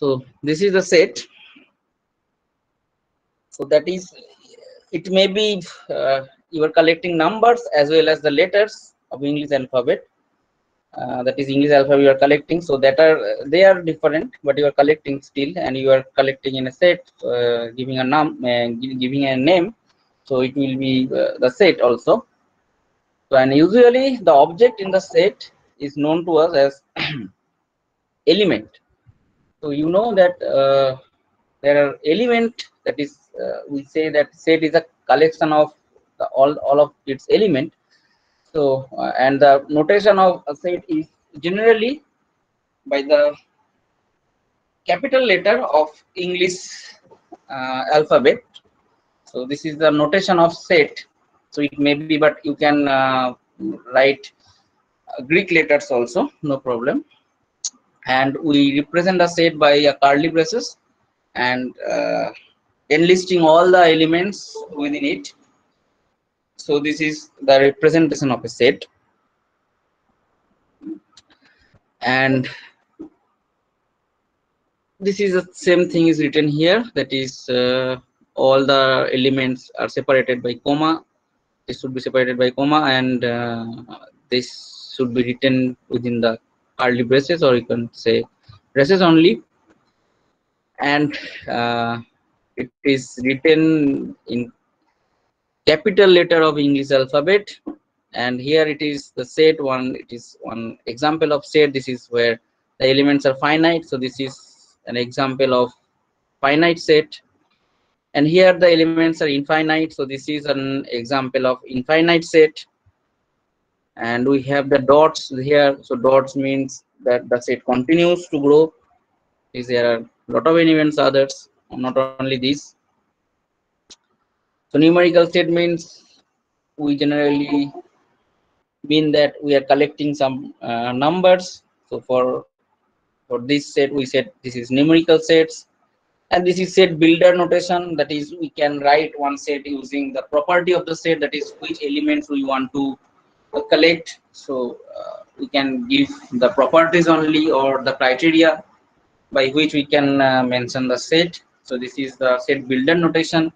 So this is the set. So that is, it may be you are collecting numbers as well as the letters of English alphabet. That is English alphabet you are collecting. So that are, they are different, but you are collecting still, and you are collecting in a set, giving a giving a name. So it will be the set also. So, and usually the object in the set is known to us as element. So you know that there are element, that is we say that set is a collection of all of its element. So and the notation of a set is generally by the capital letter of English alphabet. So this is the notation of set. So it may be, but you can write Greek letters also, no problem. And we represent the set by a curly braces and enlisting all the elements within it. So this is the representation of a set. And this is the same thing is written here, that is all the elements are separated by comma. This should be separated by comma, and this should be written within the curly braces, or you can say braces only. And it is written in capital letter of English alphabet. And here it is the set one. It is one example of set. This is where the elements are finite. So this is an example of finite set. And here the elements are infinite. So this is an example of infinite set. And we have the dots here. So dots means that the set continues to grow. Is there are a lot of elements others, not only this. So numerical set means we generally mean that we are collecting some numbers. So for this set we said this is numerical sets, and this is set builder notation. That is, we can write one set using the property of the set, that is which elements we want to collect. So we can give the properties only, or the criteria by which we can mention the set. So this is the set builder notation.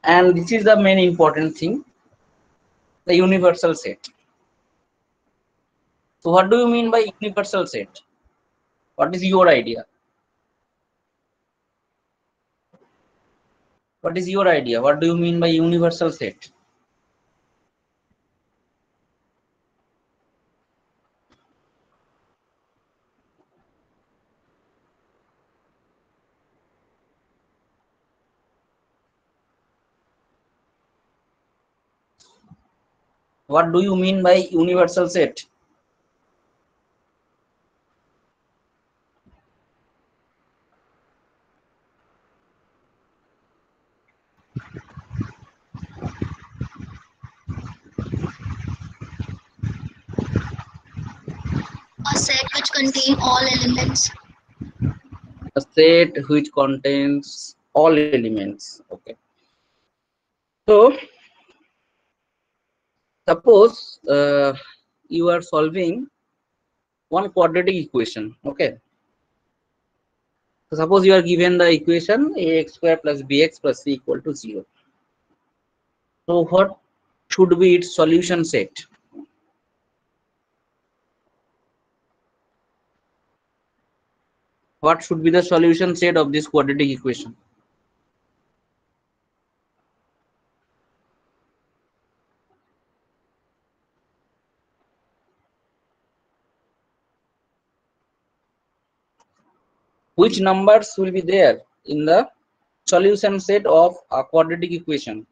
And this is the main important thing, the universal set. So what do you mean by universal set? What is your idea? What is your idea? What do you mean by universal set? What do you mean by universal set? A set which contain all elements. A set which contains all elements. Okay. So suppose you are solving one quadratic equation. Okay. So suppose you are given the equation ax square plus bx plus c equal to 0. So what should be its solution set? What should be the solution set of this quadratic equation? Which numbers will be there in the solution set of a quadratic equation?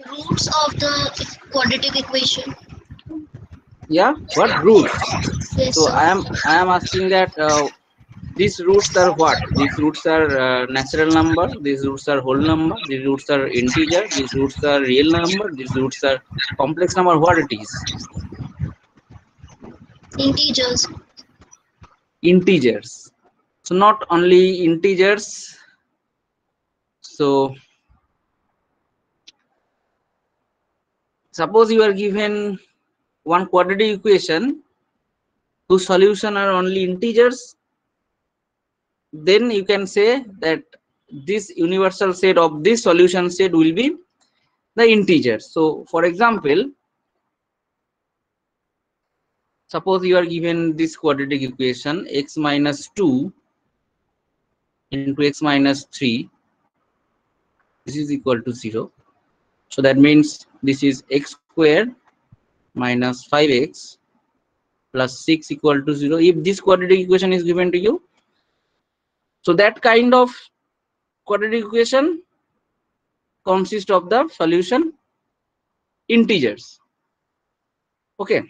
Roots of the quadratic equation. Yeah, what roots? Yes, So sir. I am asking that These roots are what? These roots are natural number. These roots are whole number. These roots are integer. These roots are real number. These roots are complex number. What it is? Integers. Integers. So not only integers. So suppose you are given one quadratic equation whose solution are only integers, then you can say that this universal set of this solution set will be the integer. So for example, suppose you are given this quadratic equation x minus 2 into x minus 3, this is equal to 0. So that means this is x squared minus 5x plus 6 equal to 0. If this quadratic equation is given to you, so that kind of quadratic equation consists of the solution integers. Okay,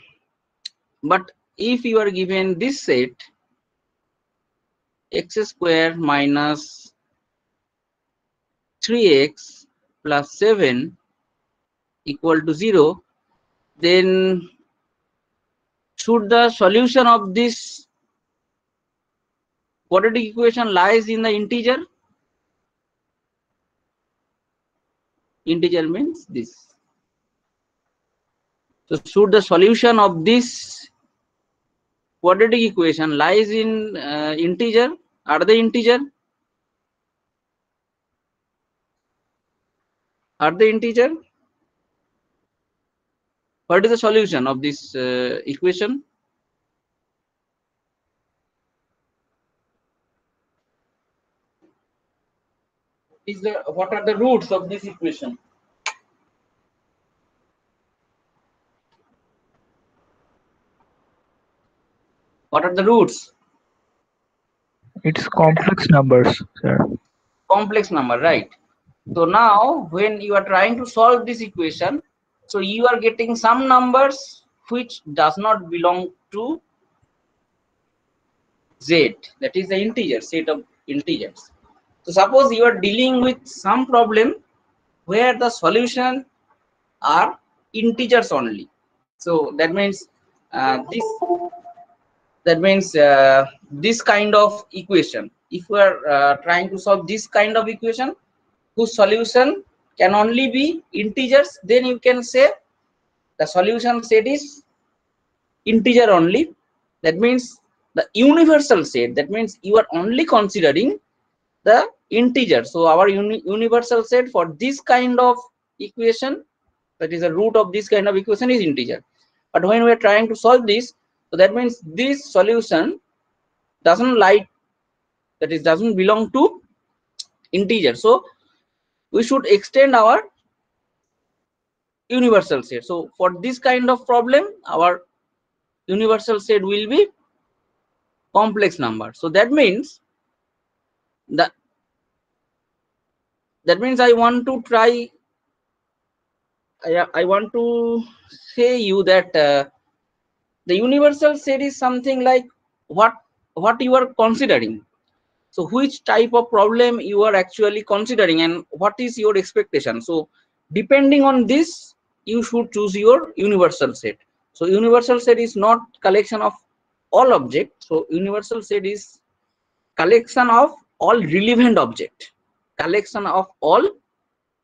but if you are given this set x square minus 3x plus 7 equal to 0, then should the solution of this quadratic equation lies in the integer? Integer means this. So should the solution of this quadratic equation lies in integer? Are they integer? Are they integer? What is the solution of this equation? What are the roots of this equation? What are the roots? It's complex numbers, sir. Complex number, right? So now when you are trying to solve this equation, so you are getting some numbers which does not belong to z, that is the integer set of integers. So suppose you are dealing with some problem where the solution are integers only. So that means this kind of equation, if we are trying to solve this kind of equation whose solution can only be integers, then you can say the solution set is integer only. That means the universal set, that means you are only considering the integer. So our universal set for this kind of equation, that is the root of this kind of equation, is integer. But when we are trying to solve this, so that means this solution doesn't lie, that is doesn't belong to integer. So we should extend our universal set. So for this kind of problem, our universal set will be complex number. So that means I want to try, I want to say you that the universal set is something like what you are considering. So which type of problem you are actually considering and what is your expectation. So depending on this, you should choose your universal set. So universal set is not collection of all objects. So universal set is collection of all relevant object, collection of all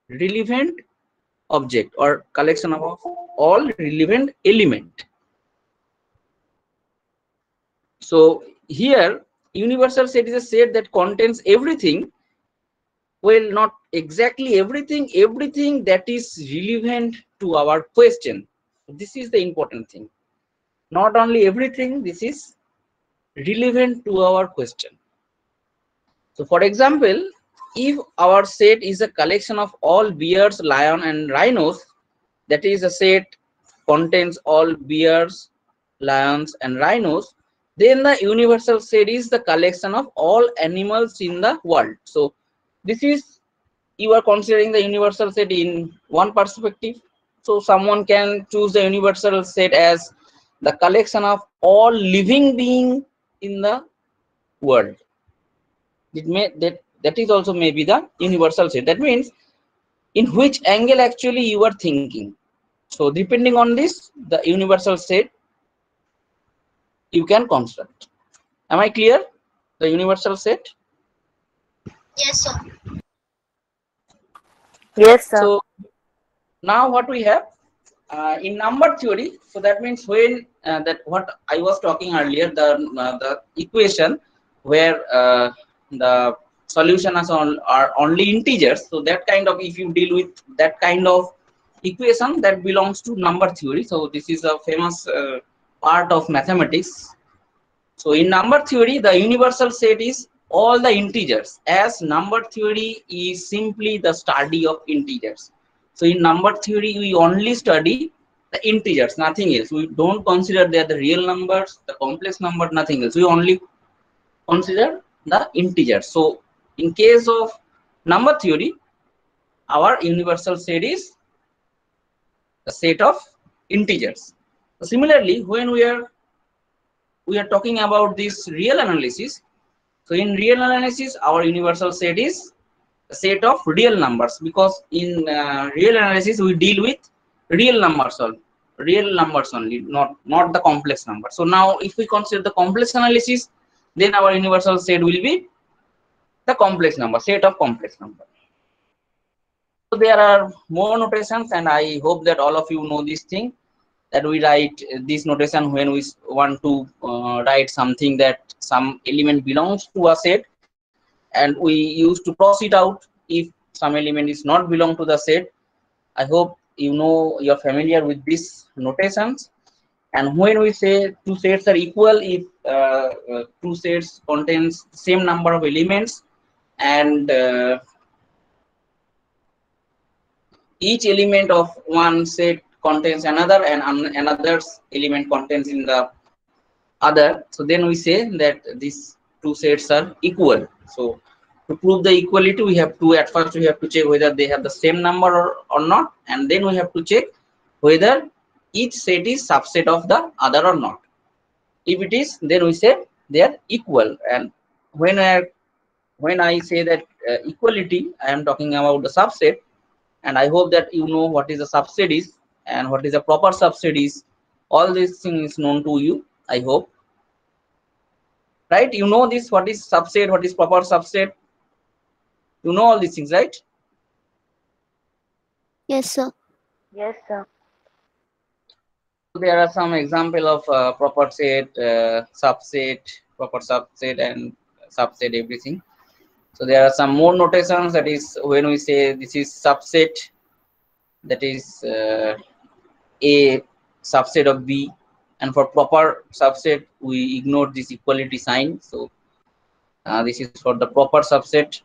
relevant object, or collection of all relevant element. So here universal set is a set that contains everything. Well, not exactly everything, everything that is relevant to our question. This is the important thing. Not only everything, this is relevant to our question. So for example, if our set is a collection of all bears, lion and rhinos, that is a set contains all bears, lions and rhinos, then the universal set is the collection of all animals in the world. So this is, you are considering the universal set in one perspective. So someone can choose the universal set as the collection of all living being in the world. that is also maybe the universal set. That means in which angle actually you are thinking. So depending on this, the universal set you can construct. Am I clear? The universal set. Yes, sir. Yes, sir. So now what we have in number theory. So that means when that what I was talking earlier, the equation where the solution are only integers. So that kind of, if you deal with that kind of equation, that belongs to number theory. So this is a famous part of mathematics. So in number theory, the universal set is all the integers, as number theory is simply the study of integers. So in number theory, we only study the integers, nothing else. We don't consider they are the real numbers, the complex number, nothing else. We only consider the integers. So in case of number theory, our universal set is the set of integers. So similarly, when we are talking about this real analysis. So in real analysis, our universal set is a set of real numbers, because in real analysis we deal with real numbers only, not the complex number. So now if we consider the complex analysis, then our universal set will be the complex number, set of complex number. So there are more notations, and I hope that all of you know this thing, that we write this notation when we want to write something, that some element belongs to a set, and we used to cross it out if some element is not belong to the set. I hope you know, you're familiar with these notations. And when we say two sets are equal, if two sets contains same number of elements, and each element of one set contains another, and another's element contains in the other, so then we say that these two sets are equal. So to prove the equality, we have to, at first we have to check whether they have the same number or not, and then we have to check whether each set is subset of the other or not. If it is, then we say they are equal. And when I say that equality, I am talking about the subset, and I hope that you know what is a subset is and what is a proper subset is. All these things is known to you, I hope. Right? You know this, what is subset, what is proper subset. You know all these things, right? Yes, sir. Yes, sir. There are some example of proper set, subset, proper subset, and subset, everything. So there are some more notations, that is when we say this is subset, that is A subset of B, and for proper subset we ignore this equality sign. So this is for the proper subset.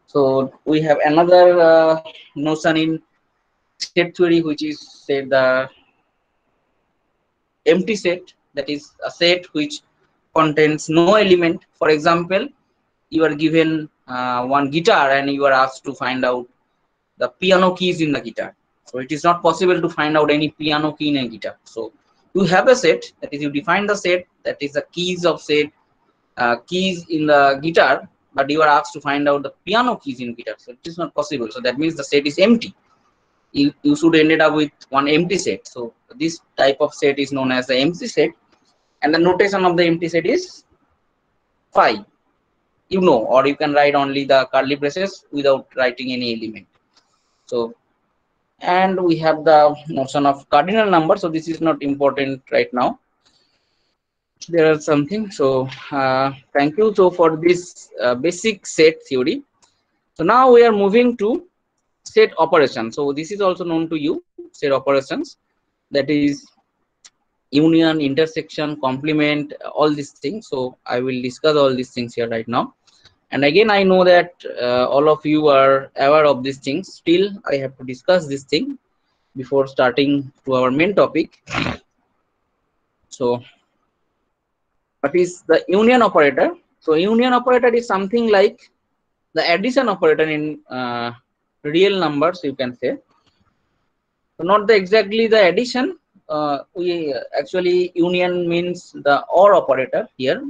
So we have another notion in set theory, which is say the empty set, that is a set which contains no element. For example, you are given one guitar and you are asked to find out the piano keys in the guitar. So it is not possible to find out any piano key in a guitar. So you have a set, that is you define the set, that is the keys of set, keys in the guitar, but you are asked to find out the piano keys in guitar. So it is not possible. So that means the set is empty. You should ended up with one empty set. So this type of set is known as the empty set, and the notation of the empty set is phi. You know, or you can write only the curly braces without writing any element. So, and we have the notion of cardinal number. So this is not important right now. There are something. So thank you. So for this basic set theory. So now we are moving to set operation. So this is also known to you, set operations, that is union, intersection, complement, all these things. So I will discuss all these things here right now. And again, I know that all of you are aware of these things. Still, I have to discuss this thing before starting to our main topic. So what is the union operator? So union operator is something like the addition operator in real numbers, you can say. So not exactly the addition. We actually, union means the OR operator here.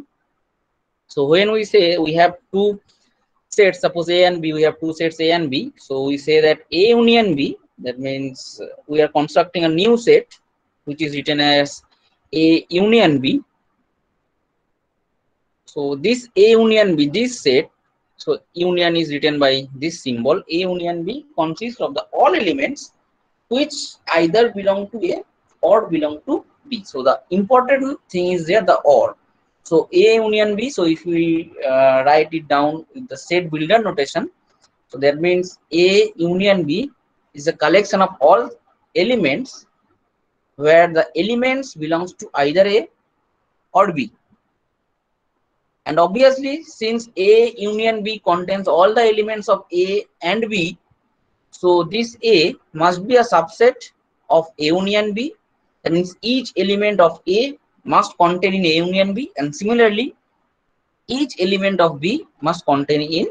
So when we say we have two sets, suppose A and B, we have two sets A and B. So we say that A union B, that means we are constructing a new set which is written as A union B. So this A union B, this set, so union is written by this symbol. A union B consists of the all elements which either belong to A or belong to B. So the important thing is there, the or. So A union B, so if we write it down with the set builder notation, so that means A union B is a collection of all elements where the elements belongs to either A or B. And obviously, since A union B contains all the elements of A and B, so this A must be a subset of A union B. That means each element of A must contain in A union B, and similarly, each element of B must contain in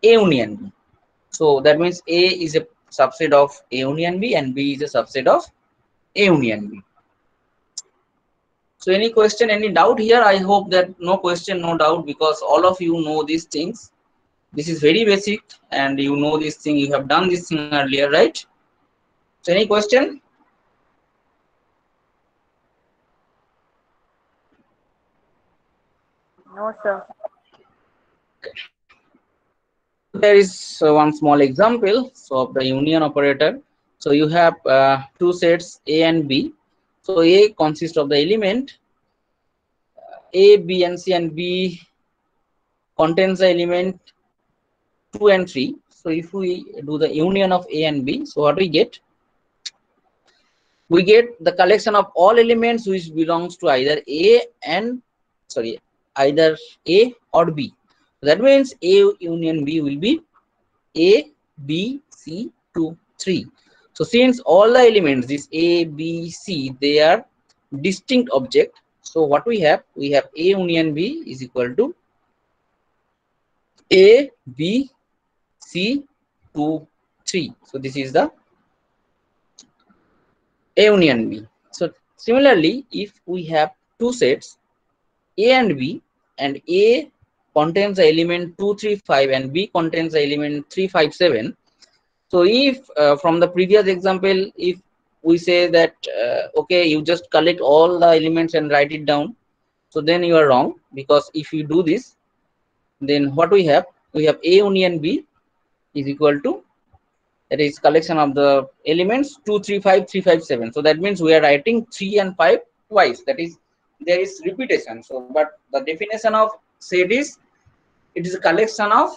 A union B. So that means A is a subset of A union B and B is a subset of A union B. So any question, any doubt here? I hope that no question, no doubt, because all of you know these things. This is very basic and you know this thing, you have done this thing earlier, right? So any question? No, sir. There is one small example of the union operator. So you have two sets A and B. So A consists of the element A, B and C, and B contains the element 2 and 3. So if we do the union of A and B, so what we get? We get the collection of all elements which belongs to either either A or B. That means A union B will be A, B, C, 2, 3. So since all the elements, this A, B, C, they are distinct object. So what we have? We have A union B is equal to A, B, C, 2, 3. So this is the A union B. So similarly, if we have two sets A and B, and A contains the element 2, 3, 5 and B contains the element 3, 5, 7. So if from the previous example, if we say that okay, you just collect all the elements and write it down, so then you are wrong, because if you do this, then what we have? We have A union B is equal to, that is collection of the elements 2, 3, 5, 3, 5, 7. So that means we are writing 3 and 5 twice. That is, there is repetition. So but the definition of set is, it is a collection of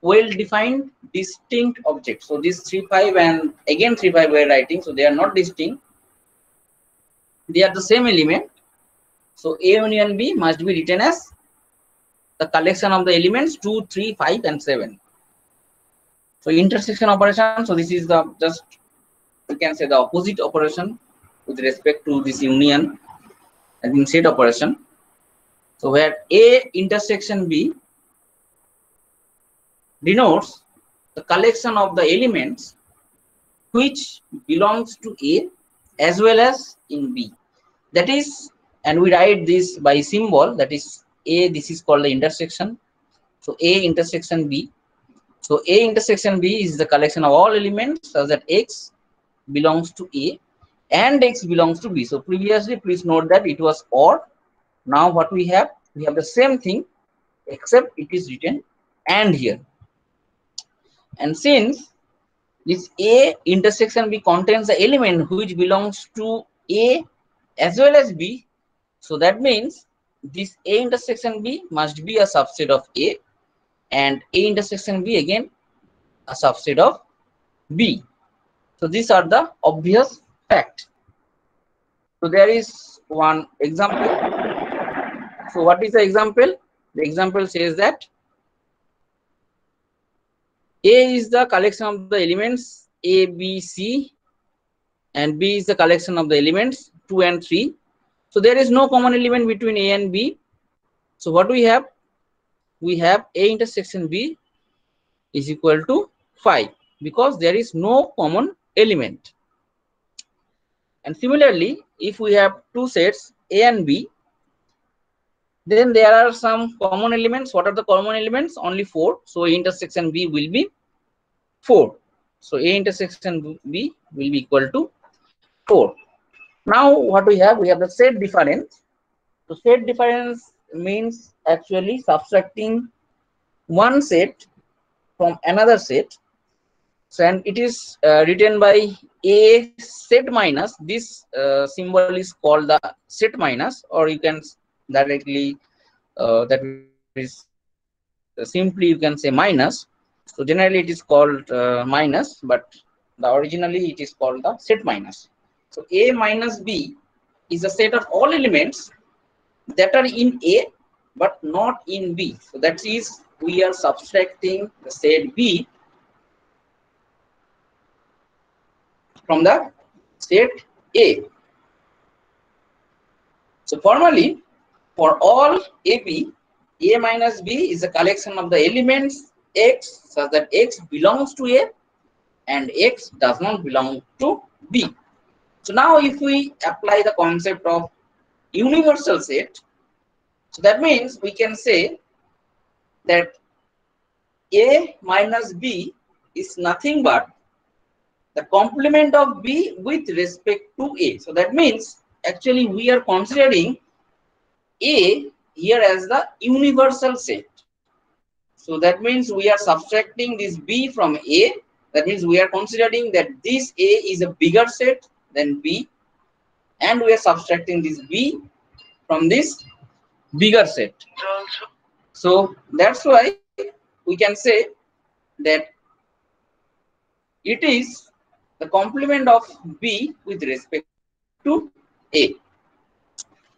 well-defined distinct objects. So this 3, 5 and again 3, 5 we are writing. So they are not distinct. They are the same element. So A union B must be written as the collection of the elements 2, 3, 5 and 7. So intersection operation. So this is the, just we can say, the opposite operation with respect to this union and in set operation. So where A intersection B denotes the collection of the elements which belongs to A as well as in B. That is, and we write this by symbol, that is A, this is called the intersection. So A intersection B. So A intersection B is the collection of all elements such that X belongs to A and X belongs to B. So previously, please note that it was OR. Now what we have? We have the same thing, except it is written AND here. And since this A intersection B contains the element which belongs to A as well as B, so that means this A intersection B must be a subset of A, and A intersection B again a subset of B. So these are the obvious facts. So there is one example. So what is the example? The example says that A is the collection of the elements A, B, C, and B is the collection of the elements 2 and 3. So there is no common element between A and B. So what we have? We have A intersection B is equal to 5 because there is no common element. And similarly, if we have two sets A and B, Then there are some common elements. What are the common elements? Only 4. So A intersection B will be 4. So A intersection B will be equal to 4. Now what we have? We have the set difference. So set difference means actually subtracting one set from another set. So and it is written by A set minus. This symbol is called the set minus, or you can directly that is simply you can say minus. So generally it is called minus, but the originally it is called the set minus. So A minus B is a set of all elements that are in A but not in B. So that is, we are subtracting the set B from the set A. So formally, for all AB, A minus B is a collection of the elements X such that X belongs to A and X does not belong to B. So now if we apply the concept of universal set, so that means we can say that A minus B is nothing but the complement of B with respect to A. So that means actually we are considering A here as the universal set. So that means we are subtracting this B from A. That means we are considering that this A is a bigger set than B, and we are subtracting this B from this bigger set. So that's why we can say that it is the complement of B with respect to A.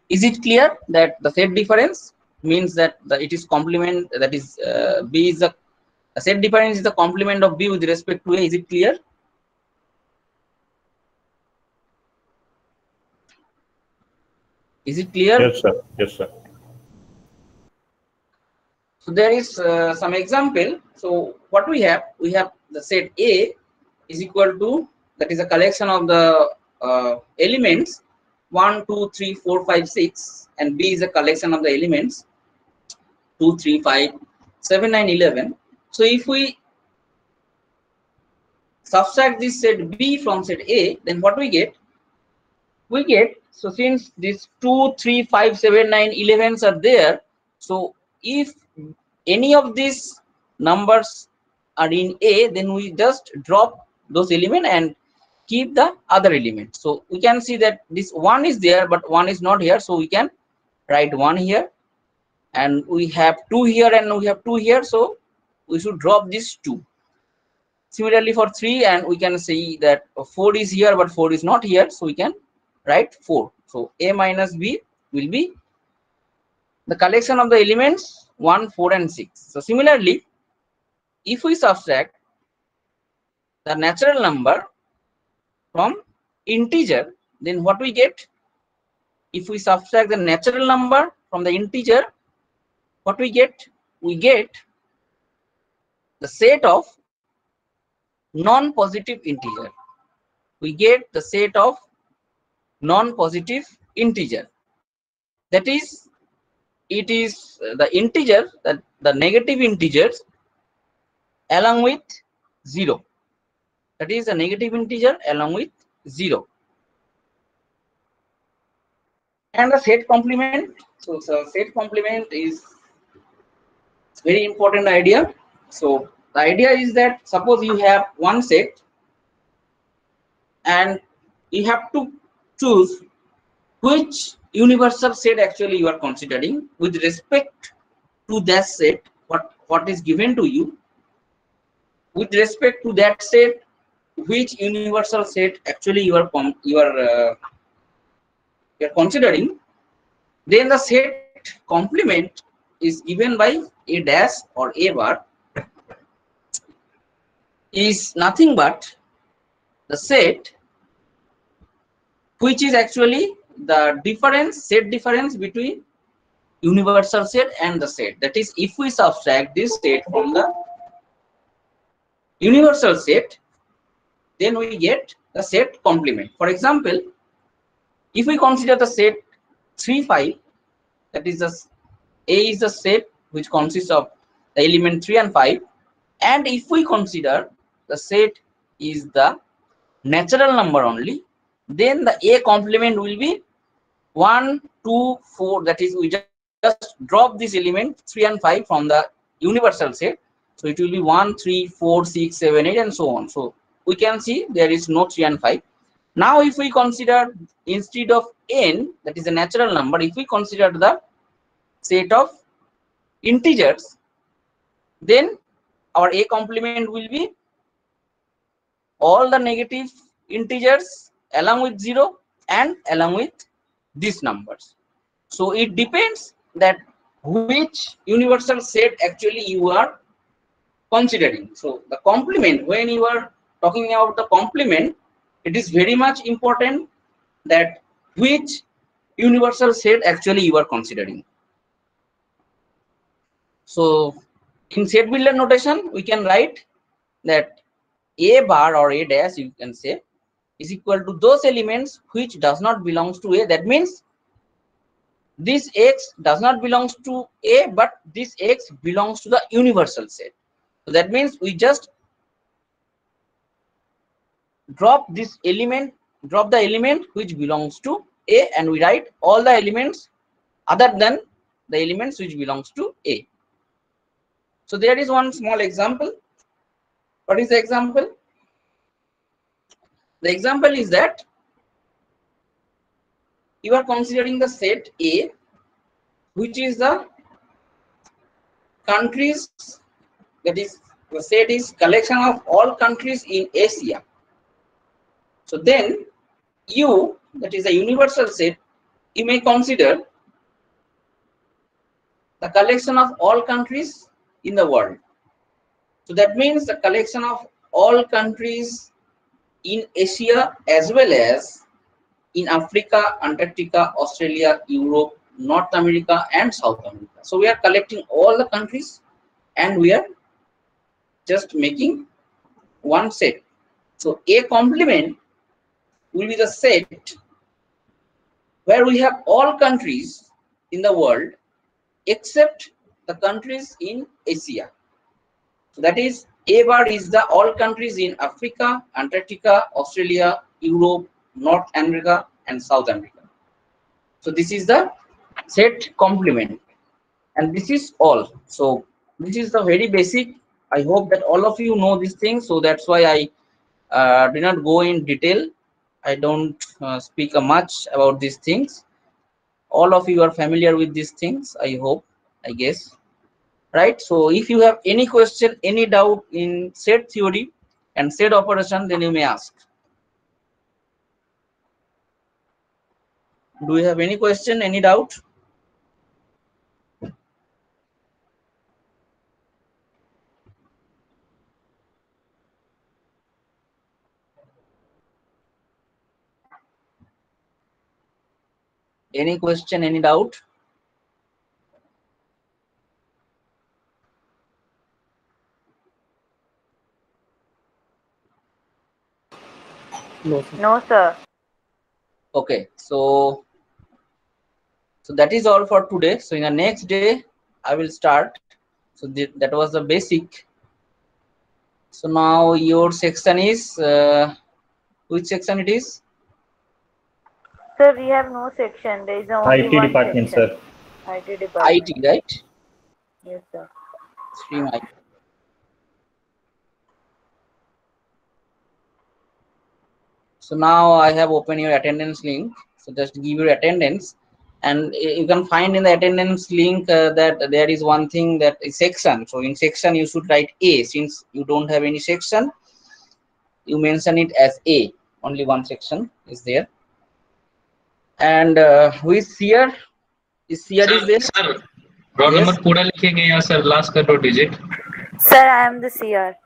Is it clear that the set difference means that it is complement, that is B is the set difference is the complement of B with respect to A? Is it clear? Is it clear? Yes, sir. Yes, sir. So there is some example. So what we have the set A is equal to, that is a collection of the elements 1, 2, 3, 4, 5, 6, and B is a collection of the elements 2, 3, 5, 7, 9, 11. So if we subtract this set B from set A, then what we get? We get, so since these 2, 3, 5, 7, 9, 11s are there, so if any of these numbers are in A, then we just drop those elements and keep the other element. So we can see that this 1 is there, but 1 is not here. So we can write 1 here, and we have 2 here, and we have 2 here. So we should drop this 2. Similarly for 3, and we can see that 4 is here, but 4 is not here. So we can write 4. So A minus B will be the collection of the elements 1, 4, and 6. So similarly, if we subtract the natural number from integer, then what we get? If we subtract the natural number from the integer, what we get? We get the set of non-positive integer. We get the set of non-positive integer. That is, it is the integer, that the negative integers along with 0. That is a negative integer along with 0. And the set complement. So set complement is very important idea. So the idea is that suppose you have one set and you have to choose which universal set actually you are considering with respect to that set, what is given to you. With respect to that set, which universal set actually you are considering, then the set complement is given by A dash or A bar, is nothing but the set which is actually the difference, set difference between universal set and the set. That is, if we subtract this set from the universal set, then we get the set complement. For example, if we consider the set 3, 5, that is the A is the set which consists of the element 3 and 5, and if we consider the set is the natural number only, then the A complement will be 1, 2, 4. That is, we just drop this element 3 and 5 from the universal set. So it will be 1, 3, 4, 6, 7, 8, and so on. So we can see there is no 3 and 5. Now, if we consider instead of n, that is a natural number, if we consider the set of integers, then our A complement will be all the negative integers along with 0 and along with these numbers. So it depends that which universal set actually you are considering. So the complement, when you are talking about the complement, it is very much important that which universal set actually you are considering. So in set builder notation, we can write that A bar or A dash, you can say, is equal to those elements which does not belongs to A. That means this X does not belongs to A, but this X belongs to the universal set. So that means we just drop this element, drop the element which belongs to A, and we write all the elements other than the elements which belongs to A. So there is one small example. What is the example? The example is that you are considering the set A, which is the countries, that is, the set is collection of all countries in Asia. So then U, that is a universal set, you may consider the collection of all countries in the world. So that means the collection of all countries in Asia as well as in Africa, Antarctica, Australia, Europe, North America, and South America. So we are collecting all the countries and we are just making one set. So A complement will be the set where we have all countries in the world except the countries in Asia. So that is, A bar is the all countries in Africa, Antarctica, Australia, Europe, North America, and South America. So this is the set complement, and this is all. So this is the very basic. I hope that all of you know these things. So that's why I do not go in detail. I don't speak much about these things. All of you are familiar with these things, I hope, I guess. Right? So if you have any question, any doubt in set theory and set operation, then you may ask. Do you have any question, any doubt? Any question, any doubt? No, sir. Okay, so that is all for today. So in the next day I will start. So that was the basic. So now your section is which section it is? Sir, we have no section. There is only IT one department, section. sir. IT department. IT, right? Yes, sir. Stream IT. So now I have opened your attendance link. So just give your attendance, and you can find in the attendance link that there is one thing, that is section. So in section you should write A. Since you don't have any section, you mention it as A. Only one section is there. And who is here? Is here is there? Sir, roll Yes. number पूरा लिखेंगे या sir last का 2 digit? Sir, I am the CR.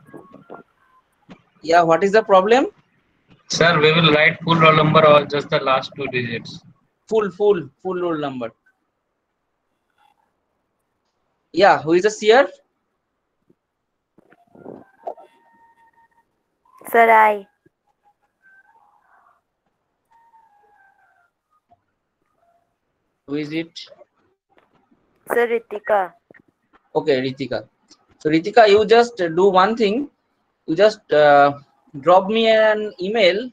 Yeah, what is the problem? Sir, we will write full roll number or just the last 2 digits. Full roll number. Yeah, who is the seer? Sir, I. Who is it? Sir, Ritika. Okay, Ritika. So Ritika, you just do one thing. You just drop me an email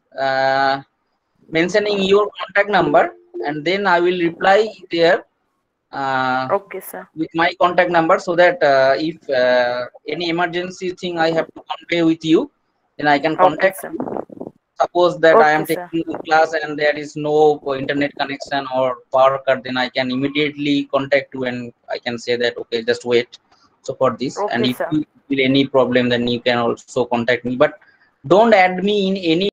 mentioning your contact number, and then I will reply there Okay, sir. with my contact number, so that if any emergency thing I have to convey with you, then I can Okay, contact sir. you. Suppose that I am Okay, sir. taking the class and there is no internet connection or power cut, then I can immediately contact you and I can say that okay, just wait. So for this, and Okay, if sir. you feel any problem, then you can also contact me. But don't add me in any